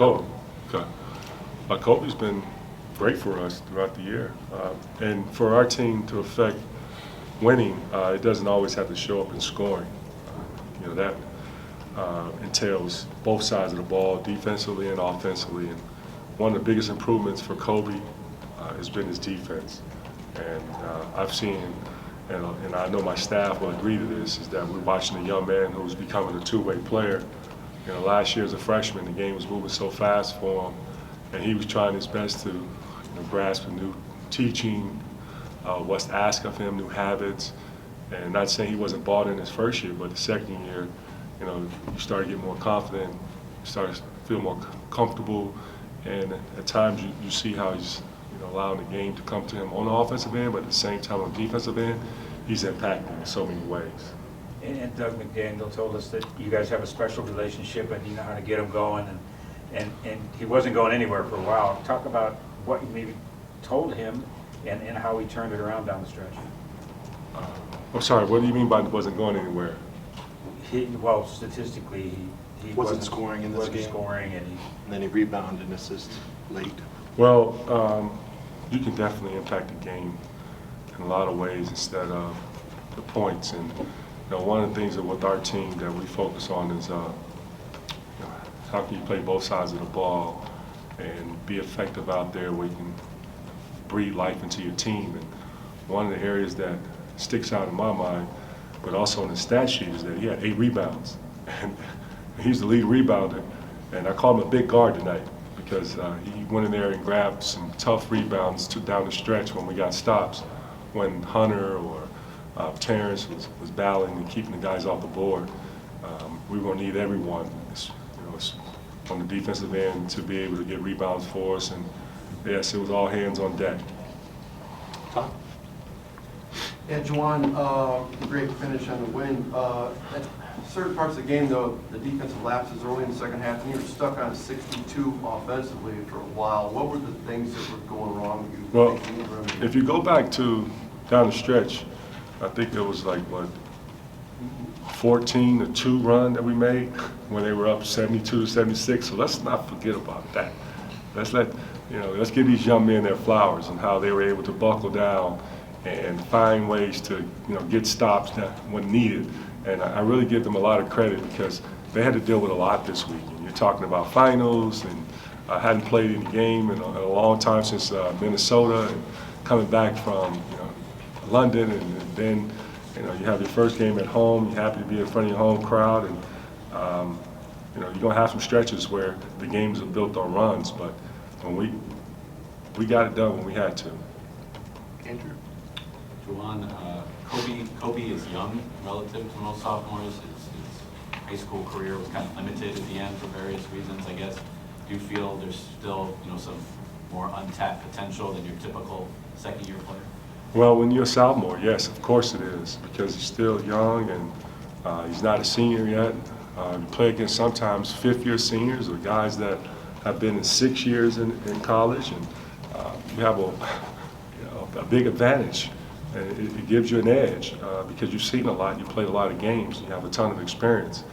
Kobe. Okay. Kobe's been great for us throughout the year. And for our team to affect winning, it doesn't always have to show up in scoring. That entails both sides of the ball, defensively and offensively. And one of the biggest improvements for Kobe has been his defense. And I've seen, and I know my staff will agree to this, is that we're watching a young man who's becoming a two-way player. Last year as a freshman, the game was moving so fast for him, and he was trying his best to grasp a new teaching, what's asked of him, new habits. And not saying he wasn't bought in his first year, but the second year, you started getting more confident, you started to feel more comfortable, and at times you see how he's allowing the game to come to him on the offensive end, but at the same time on the defensive end, he's impacting in so many ways. And Doug McDaniel told us that you guys have a special relationship and you know how to get him going, and he wasn't going anywhere for a while. Talk about what you maybe told him and how he turned it around down the stretch. I'm sorry, what do you mean by wasn't going anywhere? Well, statistically, he wasn't scoring in this game. Scoring, and then he rebounded and assist late. Well, you can definitely impact the game in a lot of ways instead of the points. And one of the things that with our team that we focus on is how can you play both sides of the ball and be effective out there where you can breathe life into your team. And one of the areas that sticks out in my mind, but also in the stat sheet, is that he had 8 rebounds. And he's the lead rebounder. And I call him a big guard tonight because he went in there and grabbed some tough rebounds down the stretch when we got stops, when Hunter or Terrence was battling and keeping the guys off the board. We were going to need everyone on the defensive end to be able to get rebounds for us. And yes, it was all hands on deck. Tom? Yeah, Juwan, great finish on the win. At certain parts of the game, though, the defensive lapses early in the second half, and you were stuck on 62 offensively for a while. What were the things that were going wrong with you? Well, if you go back to down the stretch, I think it was like, 14-2 run that we made when they were up 72-76. So let's not forget about that. Let's give these young men their flowers and how they were able to buckle down and find ways to get stops when needed. And I really give them a lot of credit because they had to deal with a lot this week. And you're talking about finals, and I hadn't played any game in a long time since Minnesota, and coming back from London, and then you have your first game at home. You're happy to be in front of your home crowd, and you're gonna have some stretches where the games are built on runs, but when we got it done when we had to. Andrew? Juwan, Kobe is young relative to most sophomores. His high school career was kind of limited at the end for various reasons, I guess. Do you feel there's still some more untapped potential than your typical second-year player? Well, when you're a sophomore, yes, of course it is, because he's still young and he's not a senior yet. You play against sometimes fifth-year seniors or guys that have been in 6 years in college, and you have a big advantage. And it gives you an edge because you've seen a lot, you played a lot of games, you have a ton of experience.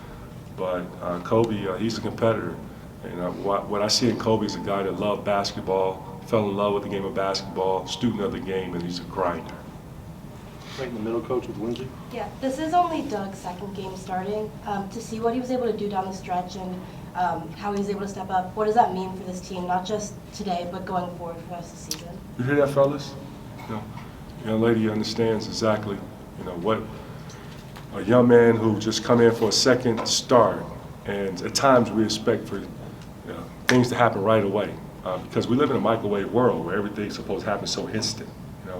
But Kobe, he's a competitor. And what I see in Kobe is a guy that loved basketball, fell in love with the game of basketball, student of the game, and he's a grinder. Right in the middle, coach, with Lindsay. Yeah, this is only Doug's second game starting. To see what he was able to do down the stretch and how he was able to step up, what does that mean for this team, not just today, but going forward for the rest of the season? You hear that, fellas? Young lady understands exactly, what a young man who just come in for a second start, and at times we expect for things to happen right away because we live in a microwave world where everything's supposed to happen so instant,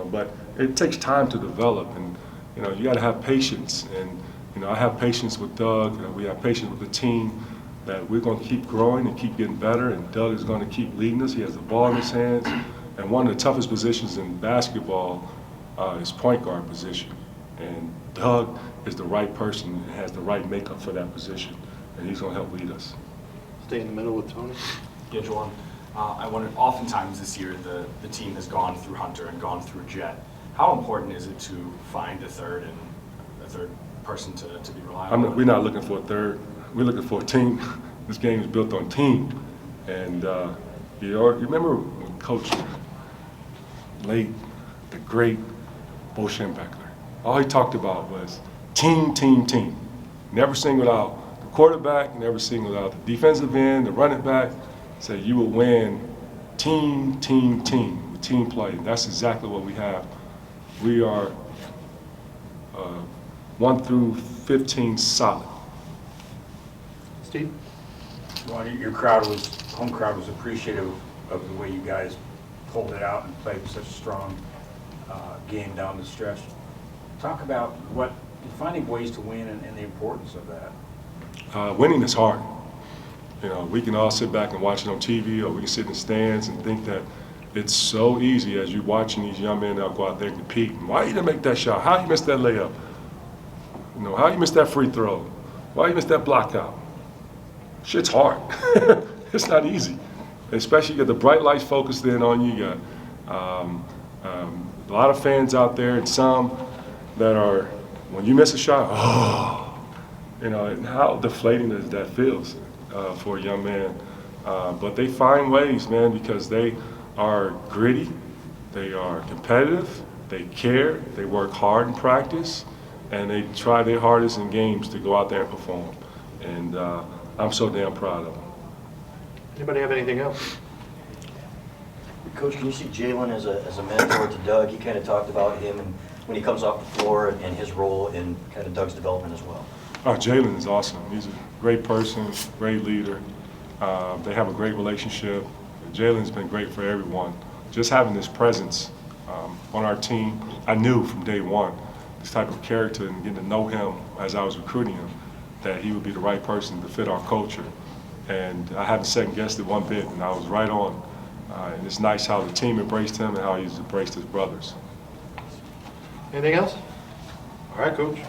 but it takes time to develop, and you got to have patience, and I have patience with Doug, we have patience with the team, that we're going to keep growing and keep getting better, and Doug is going to keep leading us. He has the ball in his hands, and one of the toughest positions in basketball is point guard position, and Doug is the right person and has the right makeup for that position, and he's going to help lead us. Stay in the middle with Tony. Yeah, Juwan. I wonder, oftentimes this year the team has gone through Hunter and gone through Jet. How important is it to find a third person to be reliable? We're not looking for a third. We're looking for a team. This game is built on team, And you remember when Coach Late, the great Bo Schembechler, all he talked about was team, team, team. Never singled out the quarterback, never singled out the defensive end, the running back. Said you will win team, team, team, with team play. And that's exactly what we have. We are 1 through 15 solid. Steve? Well, your home crowd was appreciative of the way you guys pulled it out and played such a strong game down the stretch. Talk about finding ways to win and the importance of that. Winning is hard. You know, we can all sit back and watch it on TV, or we can sit in the stands and think that it's so easy as you're watching these young men now go out there and compete. Why you didn't make that shot? How you missed that layup? You know, how you missed that free throw? Why you missed that block out? Shit's hard. It's not easy. Especially you got the bright lights focused in on you. You got a lot of fans out there, and some that are, when you miss a shot, oh, you know, and how deflating that feels for a young man. But they find ways, man, because they are gritty, they are competitive, they care, they work hard in practice, and they try their hardest in games to go out there and perform. And I'm so damn proud of them. Anybody have anything else? Coach, can you see Jalen as a mentor to Doug? He kind of talked about him and when he comes off the floor and his role in kind of Doug's development as well. Oh, Jalen is awesome. He's a great person, great leader. They have a great relationship. Jalen's been great for everyone. Just having this presence on our team, I knew from day one, this type of character, and getting to know him as I was recruiting him, that he would be the right person to fit our culture. And I haven't second-guessed it one bit, and I was right on. And it's nice how the team embraced him and how he's embraced his brothers. Anything else? All right, Coach.